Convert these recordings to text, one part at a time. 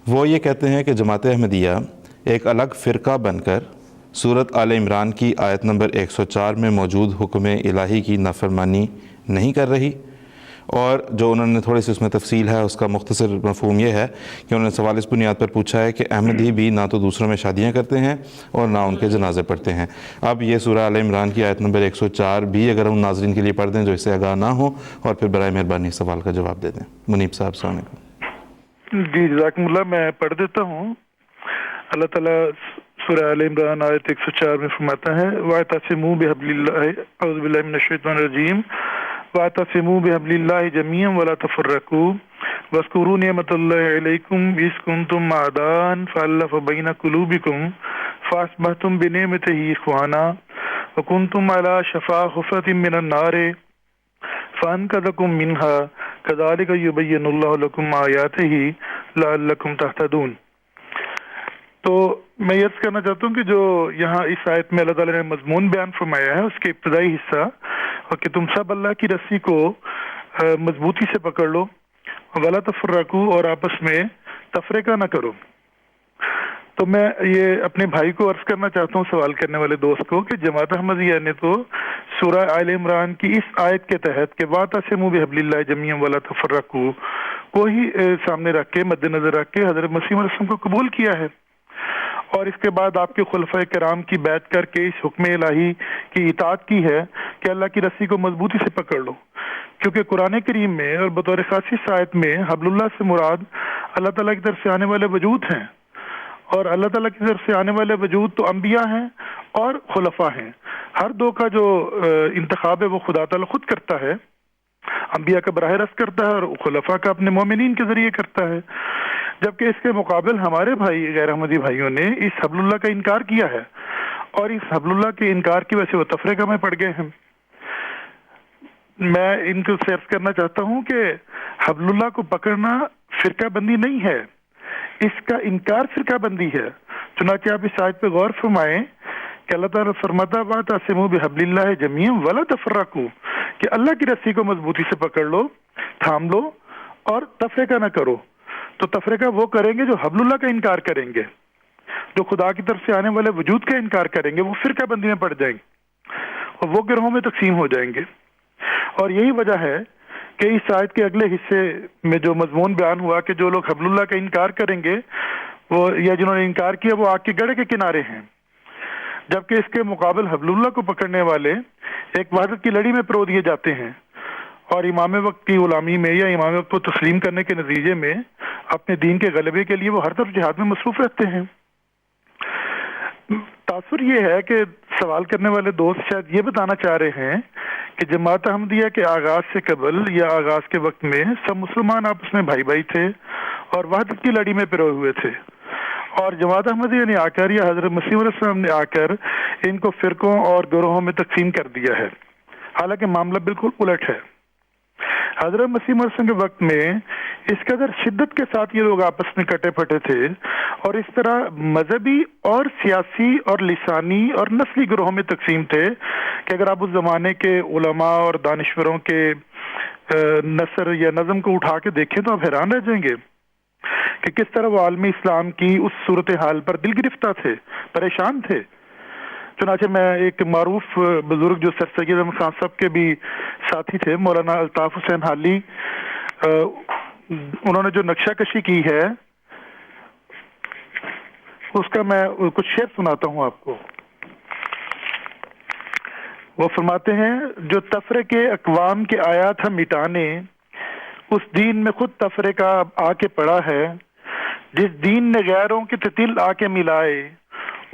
وہ یہ کہتے ہیں کہ جماعت احمدیہ ایک الگ فرقہ بن کر سورۃ آل عمران کی آیت نمبر 104 میں موجود حکم الہی کی نافرمانی نہیں کر رہی، اور جو انہوں نے تھوڑی سی اس میں تفصیل ہے، اس کا مختصر مفہوم یہ ہے کہ انہوں نے سوال اس بنیاد پر پوچھا ہے کہ احمدی بھی نہ تو دوسروں میں شادیاں کرتے ہیں اور نہ ان کے جنازے پڑھتے ہیں۔ اب یہ سورہ آل عمران کی آیت نمبر 104 بھی اگر ہم ناظرین کے لیے پڑھ دیں جو اس سے آگاہ نہ ہوں، اور پھر برائے مہربانی سوال کا جواب دے دیں۔ منیب صاحب السلام علیکم۔ جی جزاکم اللہ، میں پڑھ دیتا ہوں۔ اللہ تعالیٰ سورہ آل عمران آیت 104 میں فرماتا ہے وَاعْتَصِمُوا بِحَبْلِ اللَّهِ اعوذ باللہ من الشیطان الرجیم وَاعْتَصِمُوا بِحَبْلِ اللَّهِ جَمِيعًا وَلَا تَفَرَّقُوا وَاذْكُرُوا نِعْمَتَ اللَّهِ عَلَيْكُمْ إِذْ كُنْتُمْ أَعْدَاءً فَأَلَّفَ بَيْنَ قُلُوبِكُمْ فَأَصْبَحْتُمْ بِنِعْمَتِهِ إِخْوَانًا وَكُنْتُمْ عَلَى شَفَا حُفْرَةٍ مِّنَ النَّارِ فَأَنْقَذَكُم مِّنْهَا كَذَلِكَ يُبَيِّنُ اللَّهُ لَكُمْ آيَاتِهِ لَعَلَّكُمْ تَهْتَدُونَ۔ تو میں یہ کہنا چاہتا ہوں کہ جو یہاں اس آیت میں اللہ تعالیٰ نے مضمون بیان فرمایا ہے، اس کے ابتدائی حصہ، اور کہ تم سب اللہ کی رسی کو مضبوطی سے پکڑ لو، وَلَا تَفَرَّقُوا، اور آپس میں تفرقہ نہ کرو۔ تو میں یہ اپنے بھائی کو عرض کرنا چاہتا ہوں، سوال کرنے والے دوست کو، کہ جماعت احمدیہ نے تو سورہ آل عمران کی اس آیت کے تحت کہ وَاعْتَصِمُوا بِحَبْلِ اللَّهِ جَمِيعًا وَلَا تَفَرَّقُوا کو ہی سامنے رکھ کے، مد نظر رکھ کے حضرت مسیح علیہ السلام کو قبول کیا ہے، اور اس کے بعد آپ کے خلفۂ کرام کی بیعت کر کے اس حکم الہی کی اطاعت کی ہے کہ اللہ کی رسی کو مضبوطی سے پکڑ لو، کیونکہ قرآن کریم میں اور بطور خاص اس آیت میں حبل اللہ سے مراد اللہ تعالیٰ کی طرف سے آنے والے وجود ہیں، اور اللہ تعالیٰ کی طرف سے آنے والے وجود تو انبیاء ہیں اور خلفاء ہیں۔ ہر دو کا جو انتخاب ہے وہ خدا تعالیٰ خود کرتا ہے، انبیاء کا براہ راست کرتا ہے اور خلفاء کا اپنے مومنین کے ذریعے کرتا ہے، جبکہ اس کے مقابل ہمارے بھائی غیر احمدی بھائیوں نے اس حبل اللہ کا انکار کیا ہے، اور اس حبل اللہ کے انکار کی وجہ سے وہ تفریقہ میں پڑ گئے ہیں۔ میں ان کو عرض کرنا چاہتا ہوں کہ حبل اللہ کو پکڑنا فرقہ بندی نہیں ہے، اس کا انکار فرقہ بندی ہے۔ چنانچہ آپ اس آیت پہ غور فرمائیں کہ اللہ تعالیٰ فرماتا وَاعْتَصِمُوا بِحَبْلِ اللَّهِ جَمِيعًا وَلَا تَفَرَّقُوا، کہ اللہ کی رسی کو مضبوطی سے پکڑ لو، تھام لو، اور تفریقہ نہ کرو۔ تو تفریقہ وہ کریں گے جو حبل اللہ کا انکار کریں گے، جو خدا کی طرف سے آنے والے وجود کا انکار کریں گے، وہ فرقہ بندی میں پڑ جائیں گے اور وہ گروہوں میں تقسیم ہو جائیں گے۔ اور یہی وجہ ہے کہ اس آیت کے اگلے حصے میں جو مضمون بیان ہوا کہ جو لوگ حبل اللہ کا انکار کریں گے وہ، یا جنہوں نے انکار کیا، وہ آگ کے گڑھے کے کنارے ہیں، جبکہ اس کے مقابل حبل اللہ کو پکڑنے والے ایک وحدت کی لڑی میں پرو دیے جاتے ہیں، اور امام وقت کی غلامی میں یا امام وقت کو تسلیم کرنے کے نتیجے میں اپنے دین کے غلبے کے لیے وہ ہر طرف جہاد میں مصروف رہتے ہیں۔ تاثر یہ ہے کہ سوال کرنے والے دوست شاید یہ بتانا چاہ رہے ہیں کہ جماعت احمدیہ کے آغاز سے قبل یا آغاز کے وقت میں سب مسلمان آپس میں بھائی بھائی تھے اور وحدت کی لڑی میں پروئے ہوئے تھے، اور جماعت احمدیہ نے آ کر یا حضرت مسیح علیہ السلام نے آ کر ان کو فرقوں اور گروہوں میں تقسیم کر دیا ہے، حالانکہ معاملہ بالکل الٹ ہے۔ حضرت مسیح علیہ السلام کے وقت میں اس قدر شدت کے ساتھ یہ لوگ آپس میں کٹے پھٹے تھے، اور اس طرح مذہبی اور سیاسی اور لسانی اور نسلی گروہوں میں تقسیم تھے کہ اگر آپ اس زمانے کے علماء اور دانشوروں کے نثر یا نظم کو اٹھا کے دیکھیں تو آپ حیران رہ جائیں گے کہ کس طرح وہ عالم اسلام کی اس صورتحال پر دل گرفتہ تھے، پریشان تھے۔ چنانچہ میں ایک معروف بزرگ جو سر سید احمد خان صاحب کے بھی ساتھی تھے، مولانا الطاف حسین حالی، انہوں نے جو نقشہ کشی کی ہے اس کا میں کچھ شعر سناتا ہوں آپ کو۔ وہ فرماتے ہیں جو تفرقے اقوام کے آیا تھا مٹانے، اس دین میں خود تفرقہ آ کے پڑا ہے، جس دین نے غیروں کے تتل آ کے ملائے،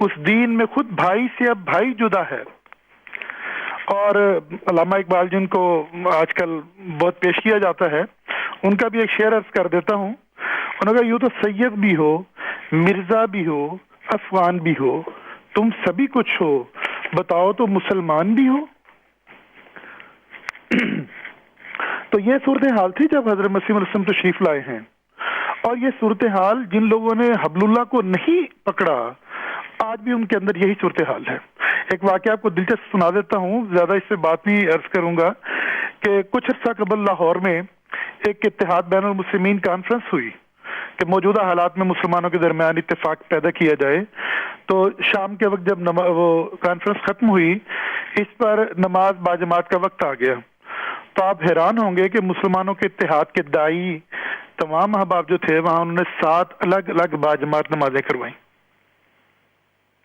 اس دین میں خود بھائی سے اب بھائی جدا ہے۔ اور علامہ اقبال جن کو آج کل بہت پیش کیا جاتا ہے، ان کا بھی ایک شعر عرض کر دیتا ہوں۔ انہوں نے کہا یوں تو سید بھی ہو، مرزا بھی ہو، افغان بھی ہو، تم سبھی کچھ ہو، بتاؤ تو مسلمان بھی ہو۔ تو یہ صورتحال تھی جب حضرت مسیح علیہ السلام تشریف لائے ہیں، اور یہ صورتحال جن لوگوں نے حبل اللہ کو نہیں پکڑا آج بھی ان کے اندر یہی صورتحال ہے۔ ایک واقعہ آپ کو دلچسپ سنا دیتا ہوں، زیادہ اس سے بات نہیں عرض کروں گا، کہ کچھ عرصہ قبل لاہور میں ایک اتحاد بین المسلمین کانفرنس ہوئی، کہ موجودہ حالات میں مسلمانوں کے درمیان اتفاق پیدا کیا جائے، تو شام کے وقت جب وہ کانفرنس ختم ہوئی، اس پر نماز باجماعت کا وقت آ گیا، تو آپ حیران ہوں گے کہ مسلمانوں کے اتحاد کے داعی تمام احباب جو تھے وہاں انہوں نے 7 الگ الگ باجماعت نمازیں کروائیں،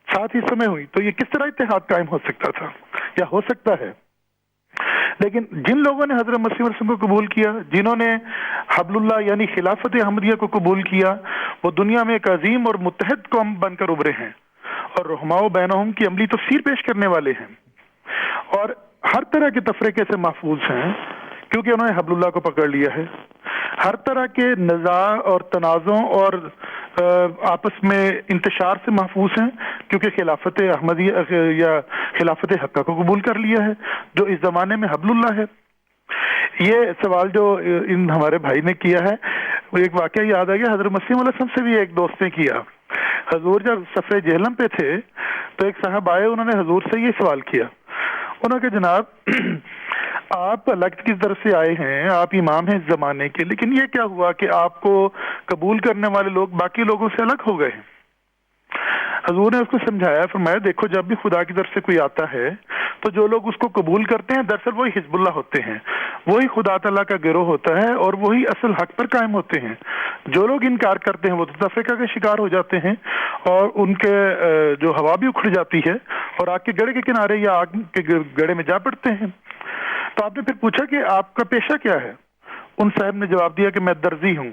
7 حصوں میں ہوئی۔ تو یہ کس طرح اتحاد قائم ہو سکتا تھا یا ہو سکتا ہے؟ لیکن جن لوگوں نے حضرت مسیح علیہ السلام کو قبول کیا، جنہوں نے حبل اللہ یعنی خلافت احمدیہ کو قبول کیا، وہ دنیا میں ایک عظیم اور متحد قوم بن کر ابھرے ہیں اور رحماء بینہم کی عملی تفسیر پیش کرنے والے ہیں، اور ہر طرح کے تفریقے سے محفوظ ہیں کیونکہ انہوں نے حبل اللہ کو پکڑ لیا ہے۔ ہر طرح کے نزاع اور تنازع اور آپس میں انتشار سے محفوظ ہیں کیونکہ خلافت احمدیہ یا خلافت حقہ کو قبول کر لیا ہے جو اس زمانے میں حبل اللہ ہے۔ یہ سوال جو ان ہمارے بھائی نے کیا ہے، وہ ایک واقعہ یاد آ گیا، حضرت مسیح علیہ السلام سے بھی ایک دوست نے کیا۔ حضور جب سفر جہلم پہ تھے تو ایک صاحب آئے، انہوں نے حضور سے یہ سوال کیا، انہوں نے کہا جناب آپ الگ کی طرف سے آئے ہیں، آپ امام ہیں اس زمانے کے، لیکن یہ کیا ہوا کہ آپ کو قبول کرنے والے لوگ باقی لوگوں سے الگ ہو گئے ہیں؟ حضور نے اس کو سمجھایا، فرمایا دیکھو جب بھی خدا کی طرف سے کوئی آتا ہے تو جو لوگ اس کو قبول کرتے ہیں دراصل وہی حزب اللہ ہوتے ہیں، وہی خدا تعالیٰ کا گروہ ہوتا ہے اور وہی اصل حق پر قائم ہوتے ہیں۔ جو لوگ انکار کرتے ہیں وہ تو تفریقہ کا شکار ہو جاتے ہیں اور ان کے جو ہوا بھی اکھڑ جاتی ہے اور آگ کے گڑھے کے کنارے یا آگ کے گڑھے میں جا پڑتے ہیں۔ تو آپ نے پھر پوچھا کہ آپ کا پیشہ کیا ہے؟ ان صاحب نے جواب دیا کہ میں درزی ہوں۔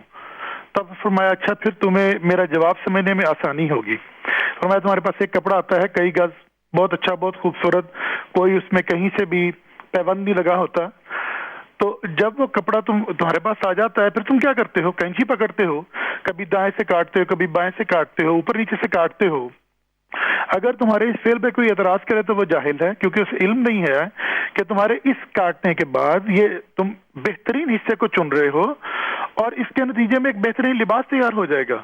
تب فرمایا اچھا پھر تمہیں میرا جواب سمجھنے میں آسانی ہوگی۔ فرمایا تمہارے پاس ایک کپڑا آتا ہے کئی گز، بہت اچھا بہت خوبصورت، کوئی اس میں کہیں سے بھی پیبند نہیں لگا ہوتا، تو جب وہ کپڑا تمہارے پاس آ جاتا ہے پھر تم کیا کرتے ہو؟ کینچی پکڑتے ہو، کبھی دائیں سے کاٹتے ہو، کبھی بائیں سے کاٹتے ہو، اوپر نیچے سے کاٹتے ہو۔ اگر تمہارے اس فعل پہ کوئی اعتراض کرے تو وہ جاہل ہے کیونکہ اسے علم نہیں ہے کہ تمہارے اس کاٹنے کے بعد یہ تم بہترین حصے کو چن رہے ہو اور اس کے نتیجے میں ایک بہترین لباس تیار ہو جائے گا۔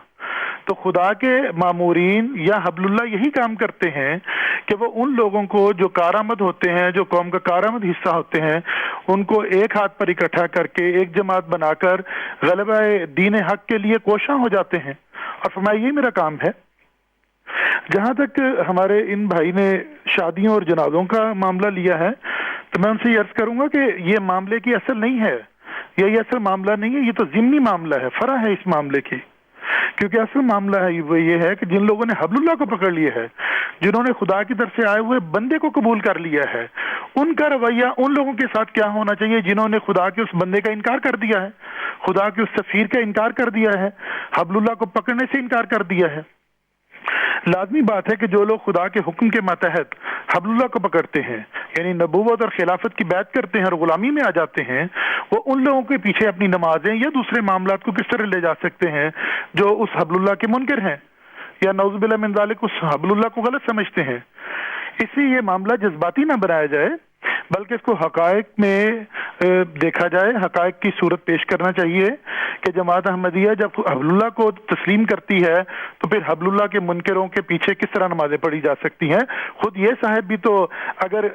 تو خدا کے مامورین یا حبل اللہ یہی کام کرتے ہیں کہ وہ ان لوگوں کو جو کارآمد ہوتے ہیں، جو قوم کا کارآمد حصہ ہوتے ہیں، ان کو ایک ہاتھ پر اکٹھا کر کے ایک جماعت بنا کر غلبہ دین حق کے لیے کوشاں ہو جاتے ہیں، اور فرمایا یہی میرا کام ہے۔ جہاں تک ہمارے ان بھائی نے شادیوں اور جنازوں کا معاملہ لیا ہے تو میں ان سے یہ عرض کروں گا کہ یہ معاملے کی اصل نہیں ہے، یہ اصل معاملہ نہیں ہے، یہ تو ضمنی معاملہ ہے، فرع ہے اس معاملے کی، کیونکہ اصل معاملہ ہے وہ یہ ہے کہ جن لوگوں نے حبل اللہ کو پکڑ لیا ہے، جنہوں نے خدا کی طرف سے آئے ہوئے بندے کو قبول کر لیا ہے، ان کا رویہ ان لوگوں کے ساتھ کیا ہونا چاہیے جنہوں نے خدا کے اس بندے کا انکار کر دیا ہے، خدا کے اس سفیر کا انکار کر دیا ہے، حبل اللہ کو پکڑنے سے انکار کر دیا ہے۔ لازمی بات ہے کہ جو لوگ خدا کے حکم کے ماتحت حبل اللہ کو پکڑتے ہیں، یعنی نبوت اور خلافت کی بیعت کرتے ہیں اور غلامی میں آ جاتے ہیں، وہ ان لوگوں کے پیچھے اپنی نمازیں یا دوسرے معاملات کو کس طرح لے جا سکتے ہیں جو اس حبل اللہ کے منکر ہیں یا نعوذ باللہ من ذالک اس حبل اللہ کو غلط سمجھتے ہیں۔ اس لیے یہ معاملہ جذباتی نہ بنایا جائے بلکہ اس کو حقائق میں دیکھا جائے، حقائق کی صورت پیش کرنا چاہیے کہ جماعت احمدیہ جب حبل اللہ کو تسلیم کرتی ہے تو پھر حبل اللہ کے منکروں کے پیچھے کس طرح نمازیں پڑھی جا سکتی ہیں۔ خود یہ صاحب بھی تو اگر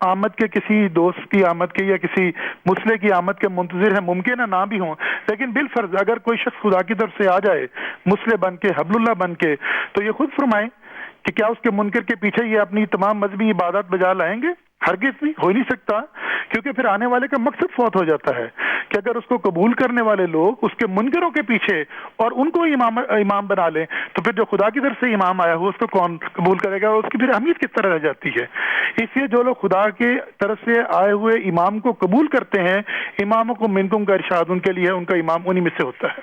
آمد کے کسی دوست کی آمد کے یا کسی مسئلے کی آمد کے منتظر ہیں، ممکن ہے نہ بھی ہوں، لیکن بالفرض اگر کوئی شخص خدا کی طرف سے آ جائے مسئلے بن کے، حبل اللہ بن کے، تو یہ خود فرمائیں کہ کیا اس کے منکر کے پیچھے یہ اپنی تمام مذہبی عبادات بجا لائیں گے؟ ہرگز نہیں، ہو نہیں سکتا، کیونکہ پھر آنے والے کا مقصد فوت ہو جاتا ہے کہ اگر اس کو قبول کرنے والے لوگ اس کے منکروں کے پیچھے اور ان کو امام بنا لیں تو پھر جو خدا کی طرف سے امام آیا ہو اس کو کون قبول کرے گا؟ اس کی پھر اہمیت کس طرح رہ جاتی ہے۔ اس لیے جو لوگ خدا کے طرف سے آئے ہوئے امام کو قبول کرتے ہیں، اماموں کو منکم کا ارشاد ان کے لیے، ان کا امام انہی میں سے ہوتا ہے۔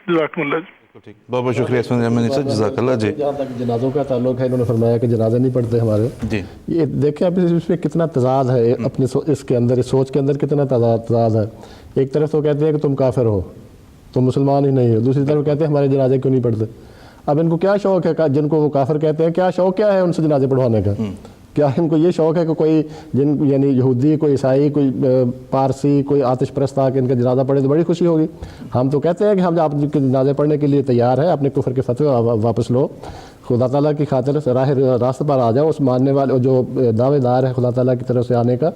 جزاکم اللہ۔ بہت بہت شکریہ اسماعیل احمد صاحب، جزاک اللہ۔ جی جہاں تک جنازوں کا تعلق ہے، انہوں نے فرمایا کہ جنازے نہیں پڑھتے ہمارے، جی یہ دیکھیں اب اس میں کتنا تضاد ہے، اپنے اس کے اندر، اس سوچ کے اندر کتنا تضاد ہے۔ ایک طرف تو کہتے ہیں کہ تم کافر ہو، تم مسلمان ہی نہیں ہو، دوسری طرف کہتے ہیں ہمارے جنازے کیوں نہیں پڑھتے۔ اب ان کو کیا شوق ہے، جن کو وہ کافر کہتے ہیں، کیا شوق کیا ہے ان سے جنازے پڑھوانے کا؟ کیا ان کو یہ شوق ہے کہ کوئی یعنی یہودی، کوئی عیسائی، کوئی پارسی، کوئی آتش پرست آ کے ان کا جنازہ پڑھے تو بڑی خوشی ہوگی؟ ہم تو کہتے ہیں کہ ہم آپ کے جنازے پڑھنے کے لیے تیار ہیں، اپنے کفر کے فتوے واپس لو، خدا تعالیٰ کی خاطر راستہ پر آ جاؤ، اس ماننے والے جو دعوے دار ہے خدا تعالیٰ کی طرف سے آنے کا،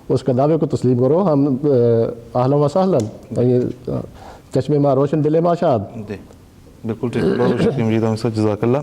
اس کا دعوے کو تسلیم کرو۔ ہم اہلا و سہلا، چشمے ماں روشن دل ماں شاد، بالکل ٹھیک، بہت شکریہ مجید احمد صاحب، جزاک اللہ.